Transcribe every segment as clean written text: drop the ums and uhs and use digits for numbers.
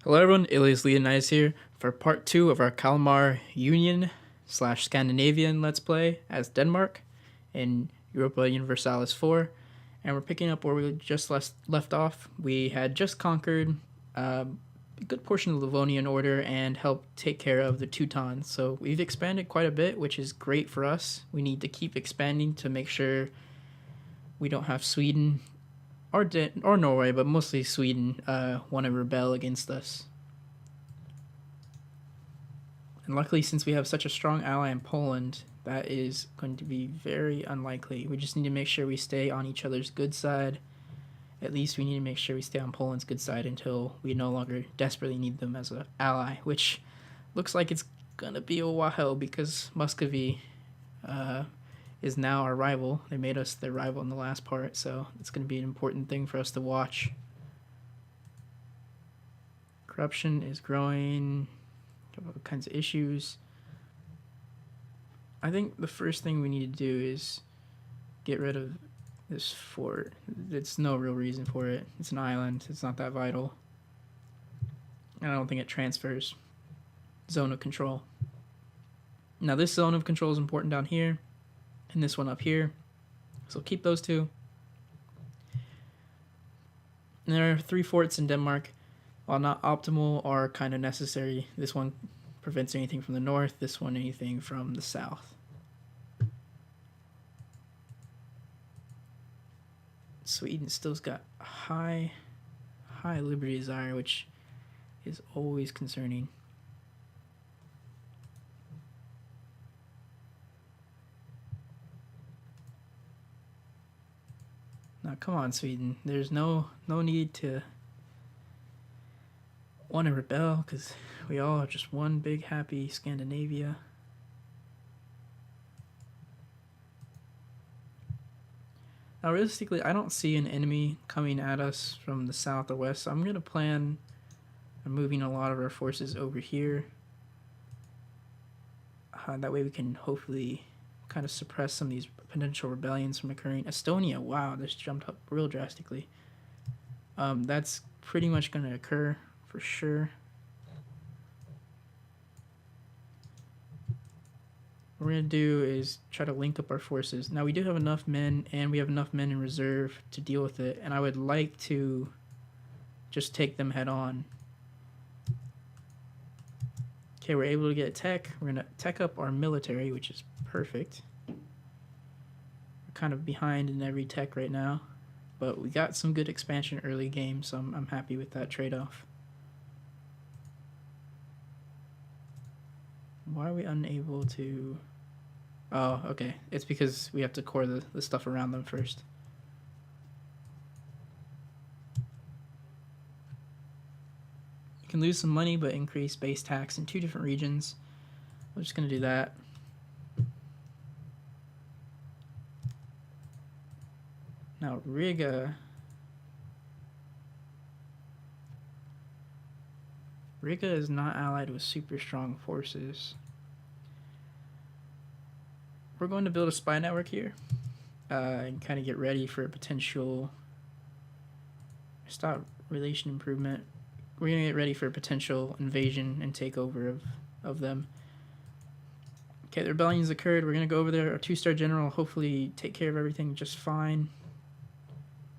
Hello everyone, Ilias Leonidas here for part 2 of our Kalmar Union slash Scandinavian Let's Play as Denmark in Europa Universalis 4. And we're picking up where we just left off. We had just conquered a good portion of the Livonian Order and helped take care of the Teutons. So we've expanded quite a bit, which is great for us. We need to keep expanding to make sure we don't have Sweden or Norway, but mostly Sweden, want to rebel against us. And luckily, since we have such a strong ally in Poland, that is going to be very unlikely. We just need to make sure we stay on each other's good side. At least we need to make sure we stay on Poland's good side until we no longer desperately need them as an ally, which looks like it's going to be a while because Muscovy is now our rival. They made us their rival in the last part, so it's going to be an important thing for us to watch. Corruption is growing. All kinds of issues. I think the first thing we need to do is get rid of this fort. It's no real reason for it. It's an island. It's not that vital. And I don't think it transfers zone of control. Now this zone of control is important down here, and this one up here. So keep those two. And there are 3 forts in Denmark. While not optimal, are kind of necessary. This one prevents anything from the north, this one anything from the south. Sweden still's got high liberty desire, which is always concerning. Now come on, Sweden. There's no need to want to rebel, because we all are just one big happy Scandinavia. Now realistically, I don't see an enemy coming at us from the south or west, so I'm going to plan on moving a lot of our forces over here. That way we can hopefully kind of suppress some of these potential rebellions from occurring. Estonia, wow, this jumped up real drastically. That's pretty much going to occur for sure. What we're going to do is try to link up our forces. Now we do have enough men, and we have enough men in reserve to deal with it, and I would like to just take them head on. Okay, we're able to get tech. We're going to tech up our military, which is perfect. We're kind of behind in every tech right now, but we got some good expansion early game, so I'm happy with that trade-off. Why are we unable to... Oh, okay. It's because we have to core the stuff around them first. You can lose some money, but increase base tax in 2 different regions. I'm just going to do that. Now, Riga... Riga is not allied with super strong forces. We're going to build a spy network here and kind of get ready for a potential relation improvement. We're going to get ready for a potential invasion and takeover of them. Okay, the rebellion's occurred. We're going to go over there. Our 2-star general hopefully take care of everything just fine.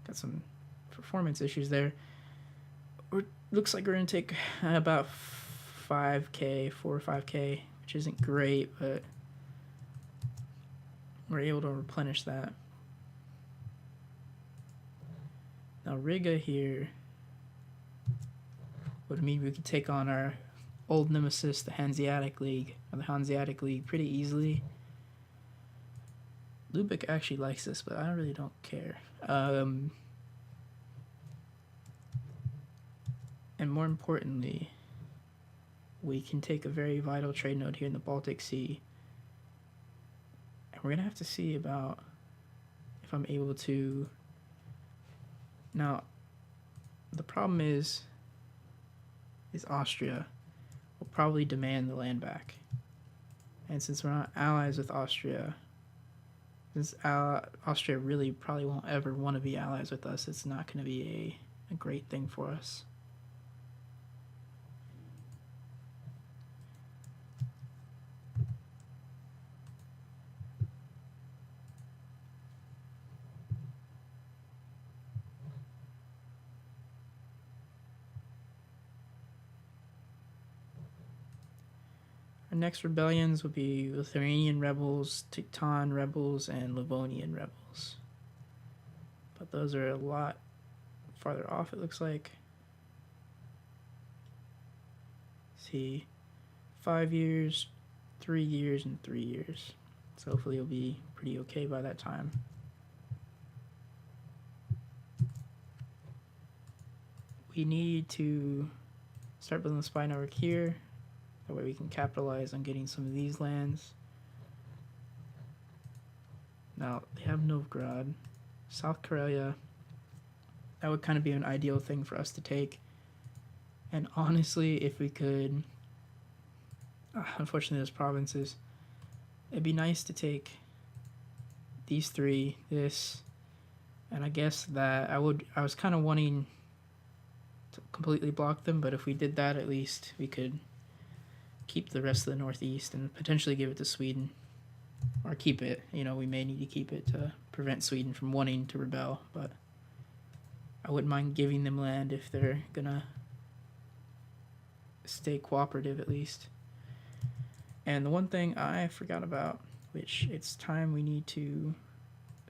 Got some performance issues there. Looks like we're going to take about 5k, 4 or 5k, which isn't great, but we're able to replenish that. Now Riga here would mean we could take on our old nemesis, the Hanseatic League, pretty easily. Lubeck actually likes this, but I really don't care. And more importantly, we can take a very vital trade node here in the Baltic Sea. And we're going to have to see about if I'm able to... Now, the problem is Austria will probably demand the land back. And since we're not allies with Austria, since Austria really probably won't ever want to be allies with us, it's not going to be a great thing for us. next rebellions would be Lithuanian rebels, Teuton rebels, and Livonian rebels. But those are a lot farther off, it looks like. See, 5 years, 3 years, and 3 years. So hopefully it'll be pretty okay by that time. We need to start building the spy network here. That way we can capitalize on getting some of these lands. Now, they have Novgorod. South Karelia, that would kind of be an ideal thing for us to take. And honestly, if we could... unfortunately, those provinces. It'd be nice to take these three, this, and I guess that I was kind of wanting to completely block them, but if we did that, at least we could keep the rest of the northeast and potentially give it to Sweden. Or keep it, you know, we may need to keep it to prevent Sweden from wanting to rebel, but I wouldn't mind giving them land if they're gonna stay cooperative at least. And the one thing I forgot about, which it's time we need to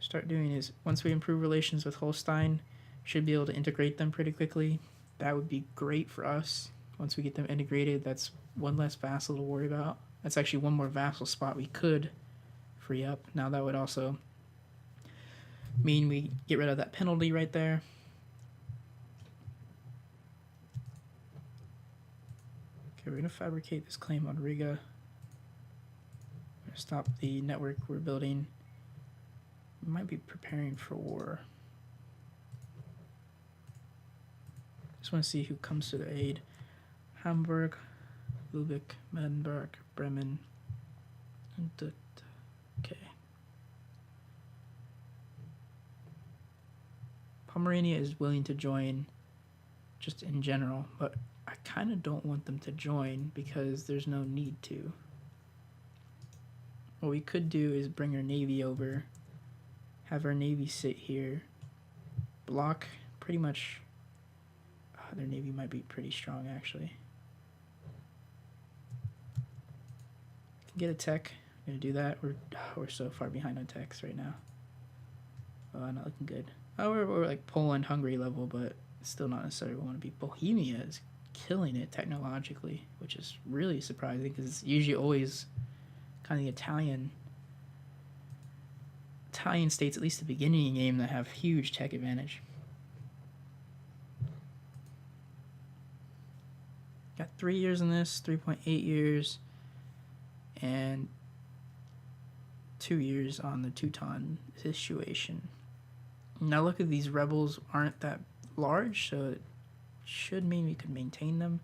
start doing, is once we improve relations with Holstein, should be able to integrate them pretty quickly. That would be great for us. Once we get them integrated, that's one less vassal to worry about. That's actually one more vassal spot we could free up. Now that would also mean we get rid of that penalty right there. Okay, we're going to fabricate this claim on Riga. Stop the network we're building. We might be preparing for war. Just want to see who comes to their aid. Hamburg, Lübeck, Medenberg, Bremen, and okay. Pomerania is willing to join just in general, but I kind of don't want them to join because there's no need to. What we could do is bring our navy over, have our navy sit here, block pretty much. Their navy might be pretty strong actually. Can get a tech. I'm gonna do that. We're so far behind on techs right now. Oh, not looking good. Oh, we're like Poland, Hungary level, but still not necessarily what we want to be. Bohemia is killing it technologically, which is really surprising because it's usually always kind of the Italian states, at least the beginning of the game, that have huge tech advantage. Got 3 years in this, 3.8 years, and 2 years on the Teuton situation. Now look at these rebels aren't that large, so it should mean we could maintain them,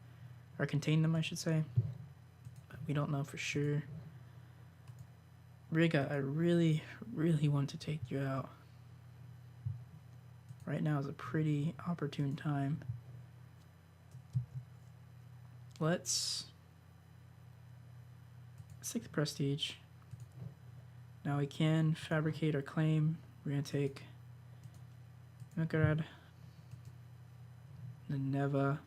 or contain them, I should say. But we don't know for sure. Riga, I really, really want to take you out. Right now is a pretty opportune time. Let's take the prestige. Now we can fabricate our claim. We're going to take Novgorod, Nineveh,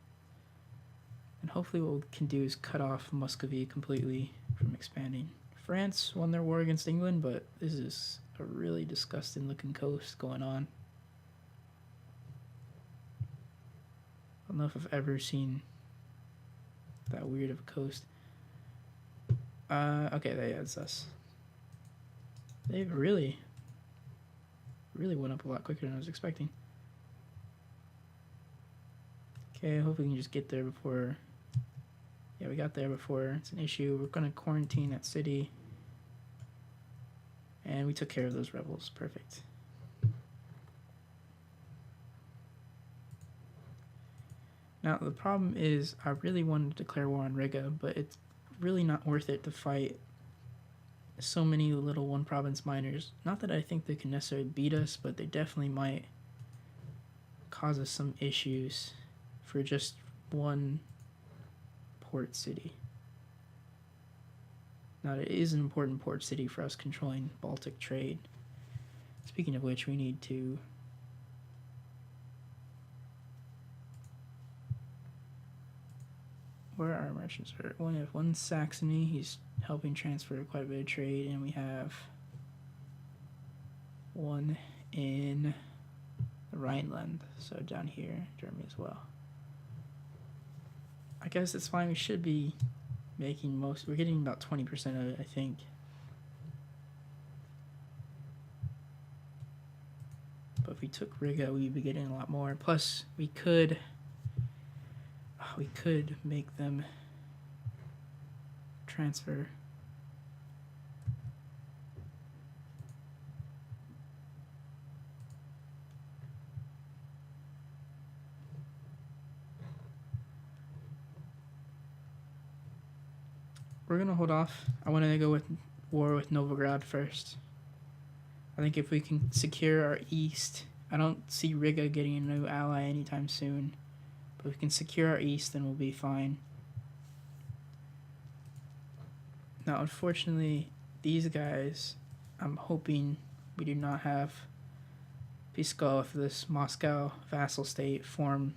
and hopefully what we can do is cut off Muscovy completely from expanding. France won their war against England, but this is a really disgusting looking coast going on. I don't know if I've ever seen that weird of a coast. Okay, yeah, it's us. They've really went up a lot quicker than I was expecting. Okay, I hope we can just get there before... Yeah, we got there before it's an issue. We're going to quarantine that city. And we took care of those rebels. Perfect. Now, the problem is I really wanted to declare war on Riga, but it's really not worth it to fight so many little one-province miners. Not that I think they can necessarily beat us, but they definitely might cause us some issues for just one port city. Now, it is an important port city for us controlling Baltic trade. Speaking of which, we need to where our merchants are. We have one Saxony. He's helping transfer quite a bit of trade, and we have one in the Rhineland, so down here, Germany as well. I guess it's fine. We should be making most. We're getting about 20% of it, I think. But if we took Riga, we'd be getting a lot more. Plus, we could make them transfer. We're gonna hold off. I want to go with war with Novograd first. I think if we can secure our east, I don't see Riga getting a new ally anytime soon. But if we can secure our east, then we'll be fine. Now, unfortunately, these guys, I'm hoping we do not have Pskov, this Moscow vassal state, form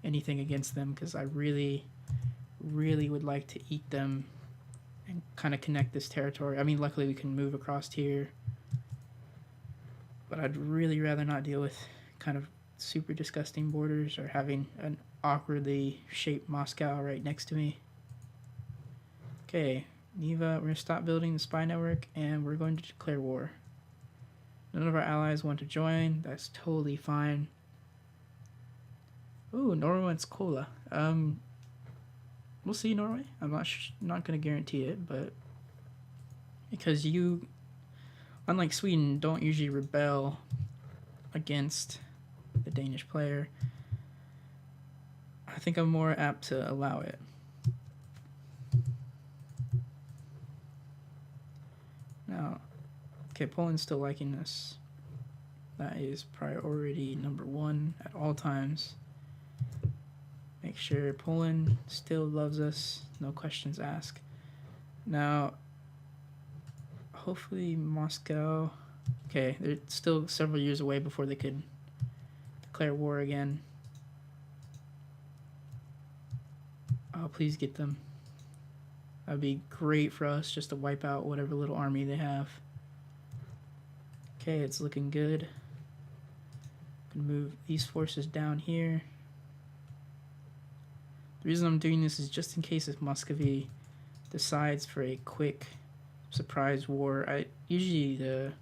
anything against them, because I really, really would like to eat them and kind of connect this territory. I mean, luckily we can move across here, but I'd really rather not deal with kind of super disgusting borders or having an awkwardly shaped Moscow right next to me. Okay, Neva, we're going to stop building the spy network and we're going to declare war. None of our allies want to join. That's totally fine. Ooh, Norway wants Kola. We'll see, Norway. I'm not going to guarantee it, but because you, unlike Sweden, don't usually rebel against the Danish player, I think I'm more apt to allow it. Now, okay, Poland's still liking this. That is priority number 1 at all times. Make sure Poland still loves us, no questions asked. Now, hopefully Moscow, okay, they're still several years away before they could declare war again. Oh, please get them. That would be great for us, just to wipe out whatever little army they have. Okay, it's looking good. Can move these forces down here. The reason I'm doing this is just in case if Muscovy decides for a quick surprise war. Usually the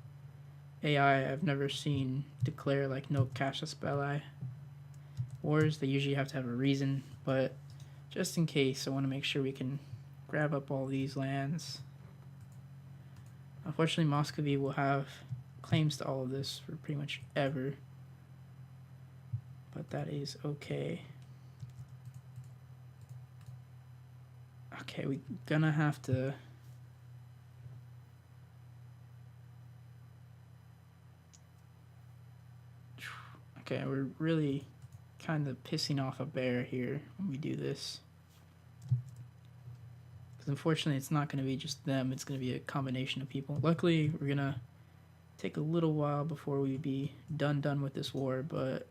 AI I've never seen declare like no casus belli wars. They usually have to have a reason, but just in case, I want to make sure we can grab up all these lands. Unfortunately, Muscovy will have claims to all of this for pretty much ever, but that is okay. Okay, we're gonna have to okay, we're really kind of pissing off a bear here when we do this. Because unfortunately, it's not going to be just them. It's going to be a combination of people. Luckily, we're going to take a little while before we be done with this war, but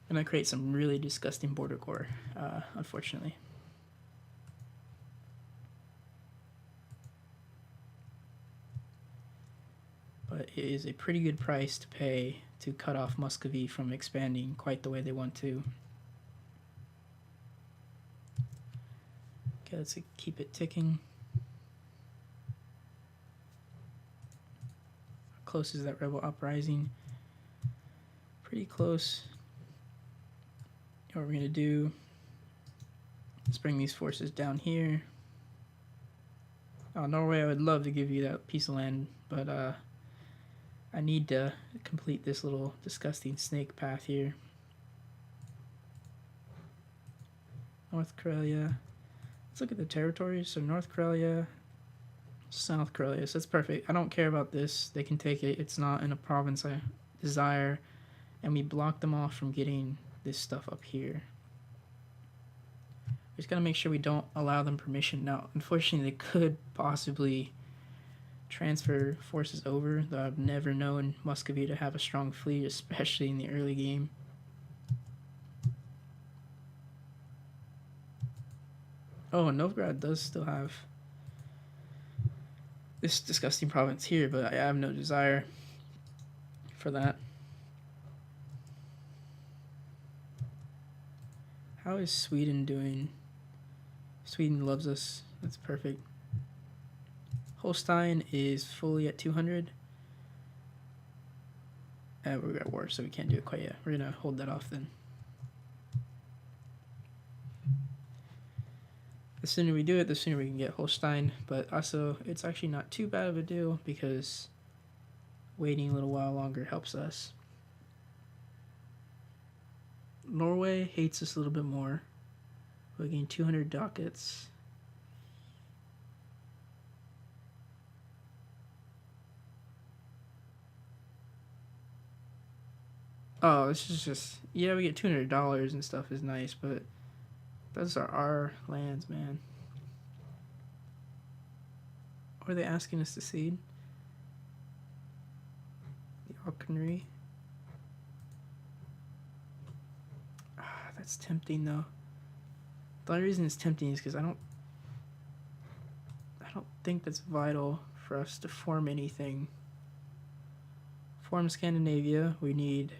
I'm going to create some really disgusting border core, unfortunately. But it is a pretty good price to pay to cut off Muscovy from expanding quite the way they want to. Okay, let's keep it ticking. How close is that rebel uprising? Pretty close. What we're going to do, let's bring these forces down here. Oh, Norway, I would love to give you that piece of land, but I need to complete this little disgusting snake path here. North Karelia. Let's look at the territories. So North Karelia, South Karelia. So that's perfect. I don't care about this. They can take it. It's not in a province I desire. And we block them off from getting this stuff up here. We just gotta make sure we don't allow them permission. Now, unfortunately, they could possibly transfer forces over, though I've never known Muscovy to have a strong fleet, especially in the early game. Oh, Novgorod does still have this disgusting province here, but I have no desire for that. How is Sweden doing? Sweden loves us. That's perfect. Holstein is fully at 200. We're at war, so we can't do it quite yet. We're going to hold that off then. The sooner we do it, the sooner we can get Holstein. But also, it's actually not too bad of a deal because waiting a little while longer helps us. Norway hates us a little bit more. We're getting 200 ducats. Oh, this is just... Yeah, we get $200 and stuff is nice, but those are our lands, man. Or are they asking us to cede? The Alconry. That's tempting, though. The only reason it's tempting is because I don't think that's vital for us to form anything. Form Scandinavia, we need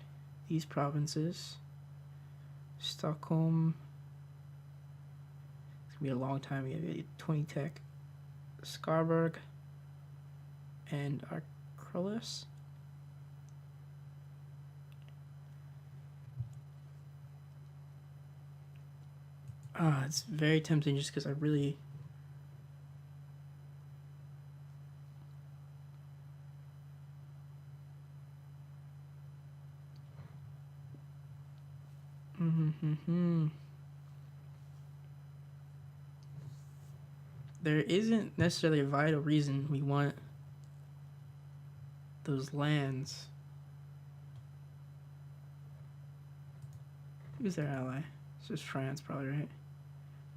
these provinces. Stockholm. It's gonna be a long time. We have 20 tech. Skarberg and Acrolis. It's very tempting just because I really... There isn't necessarily a vital reason we want those lands. Who's their ally? It's just France, probably, right?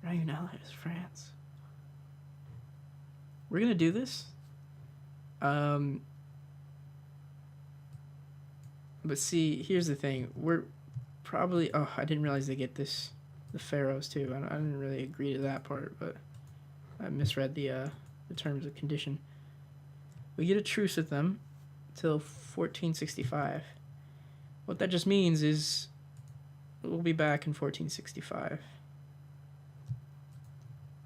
Not even ally, it's France. We're gonna do this. But see, here's the thing. We're probably... Oh, I didn't realize they get this... The Faroes, too. I didn't really agree to that part, but... I misread the terms of condition. We get a truce with them till 1465. What that just means is we'll be back in 1465.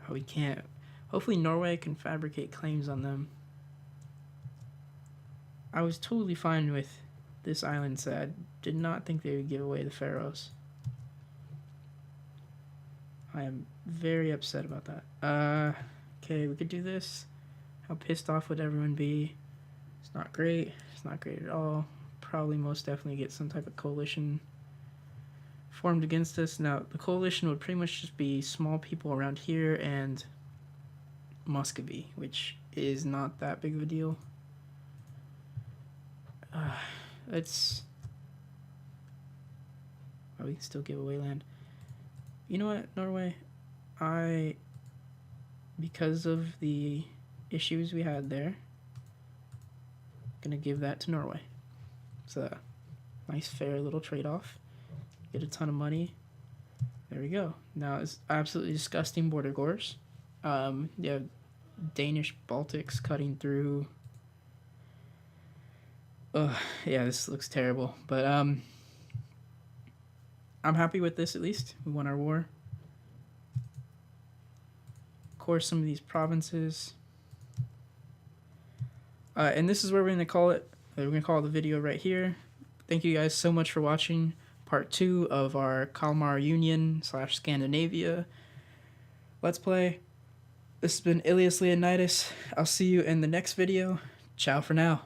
Oh, we can't. Hopefully Norway can fabricate claims on them. I was totally fine with this island, so I did not think they would give away the Faroes. I am very upset about that. Okay, we could do this. How pissed off would everyone be? It's not great. It's not great at all. Probably most definitely get some type of coalition formed against us. Now, the coalition would pretty much just be small people around here and Muscovy, which is not that big of a deal. It's... Oh, we can still give away land. You know what, Norway? Because of the issues we had there, gonna give that to Norway. It's a nice, fair little trade-off. Get a ton of money. There we go. Now, it's absolutely disgusting border gores. You have Danish Baltics cutting through. Yeah, this looks terrible. But, I'm happy with this, at least. We won our war. Of course, some of these provinces. And this is where we're going to call it. We're going to call the video right here. Thank you guys so much for watching part 2 of our Kalmar Union / Scandinavia Let's Play. This has been Ilias Leonidas. I'll see you in the next video. Ciao for now.